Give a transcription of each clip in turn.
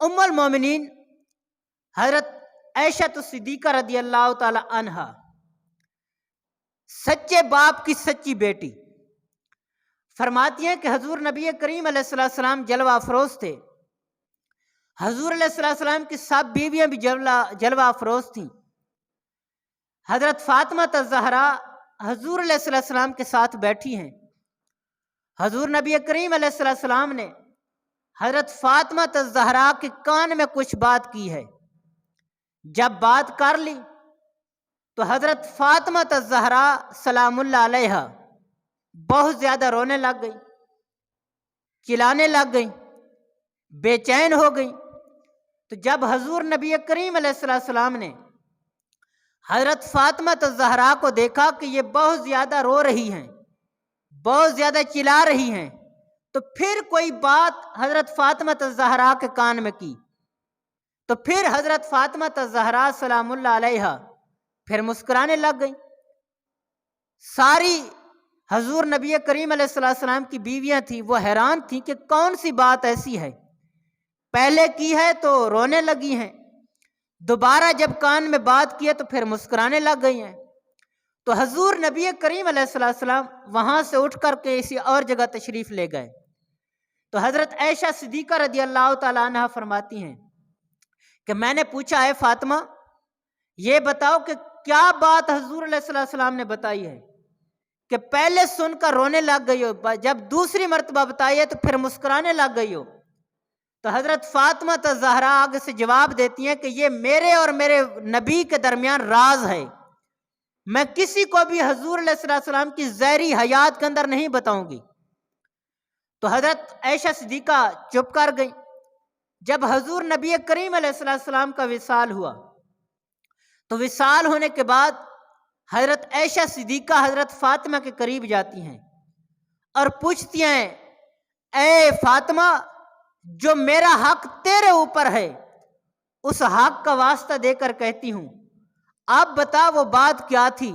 उम्मुल मोमिनीन हजरत आयशा सिद्दीक़ा रदी अल्लाह ताला अन्हा, सच्चे बाप की सच्ची बेटी, फरमाती हैं कि हजूर नबी करीम अलैहिस्सलाम जलवा अफरोज थे। हजूर अलैहिस्सलाम की सब बीवियां भी जलवा अफरोज थीं। हजरत फातिमा ज़हरा हजूर अलैहिस्सलाम के साथ बैठी हैं। हजूर नबी करीम अलैहिस्सलाम ने हजरत फातिमा ज़हरा के कान में कुछ बात की है। जब बात कर ली तो हजरत फातिमा ज़हरा सलामुल्लाह अलैहा बहुत ज्यादा रोने लग गई, चिल्लाने लग गई, बेचैन हो गई। तो जब हजूर नबी करीम अलैहिस्सलाम ने हजरत फातिमा ज़हरा को देखा कि ये बहुत ज्यादा रो रही हैं, बहुत ज्यादा चिल्ला रही हैं, तो फिर कोई बात हजरत फातिमा ज़हरा के कान में की। तो फिर हजरत फातिमा ज़हरा सलामुल्लाह अलैहा फिर मुस्कुराने लग गई। सारी हजूर नबी करीम अलैहिस्सलाम की बीवियां थी, वो हैरान थी कि कौन सी बात ऐसी है, पहले की है तो रोने लगी हैं, दोबारा जब कान में बात की है तो फिर मुस्कुराने लग गई हैं। तो हजूर नबी करीम अलैहिस्सलाम वहां से उठ करके किसी और जगह तशरीफ ले गए। तो हजरत आयशा सिद्दीक़ा रदी अल्लाह ताला अन्हा फरमाती हैं कि मैंने पूछा, है फातिमा ये बताओ कि क्या बात हजूर अलैहिस्सलाम ने बताई है कि पहले सुनकर रोने लग गई हो, जब दूसरी मर्तबा बताई है तो फिर मुस्कुराने लग गई हो। तो हजरत फातिमा ज़हरा आगे से जवाब देती हैं कि ये मेरे और मेरे नबी के दरमियान राज है, मैं किसी को भी हजूर अलैहिस्सलाम की ज़हरी हयात के अंदर नहीं बताऊंगी। तो हजरत आयशा सिद्दीक़ा चुप कर गई। जब हजूर नबी करीम अलैहिस्सलाम का विसाल हुआ तो विसाल होने के बाद हजरत आयशा सिद्दीक़ा हजरत फातिमा के करीब जाती हैं और पूछती हैं, ए फातिमा, जो मेरा हक तेरे ऊपर है उस हक का वास्ता देकर कहती हूं, आप बता वो बात क्या थी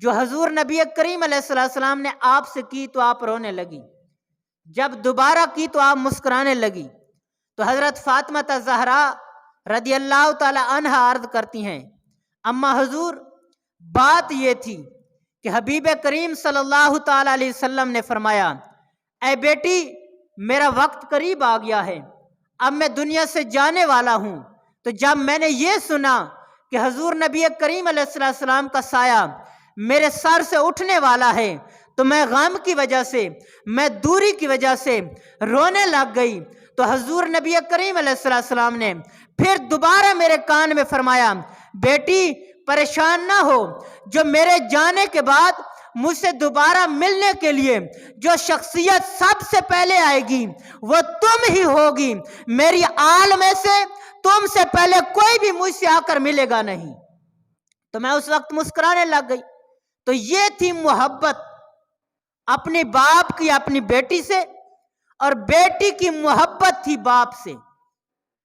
जो हजूर नबी करीम अलैहिस्सलाम ने आपसे की तो आप रोने लगी, जब दोबारा की तो आप मुस्कुराने लगी। तो हजरत फातिमा ज़हरा रदी अल्लाह ताला अन्हा अर्ज करती हैं, अम्मा हुजूर, बात ये थी कि हबीब करीम सल्लल्लाहु ताला अलैहि वसल्लम ने फरमाया, ऐ बेटी मेरा वक्त करीब आ गया है, अब मैं दुनिया से जाने वाला हूं। तो जब मैंने ये सुना कि हजूर नबी करीम अलैहिस्सलाम का साया मेरे सर से उठने वाला है तो मैं गम की वजह से, मैं दूरी की वजह से रोने लग गई। तो हजूर नबी करीम अलैहिस्सलाम ने फिर दोबारा मेरे कान में फरमाया, बेटी परेशान ना हो, जो मेरे जाने के बाद मुझसे दोबारा मिलने के लिए जो शख्सियत सबसे पहले आएगी वो तुम ही होगी, मेरी आल में से तुमसे पहले कोई भी मुझसे आकर मिलेगा नहीं। तो मैं उस वक्त मुस्कुराने लग गई। तो ये थी मोहब्बत अपने बाप की अपनी बेटी से, और बेटी की मोहब्बत थी बाप से।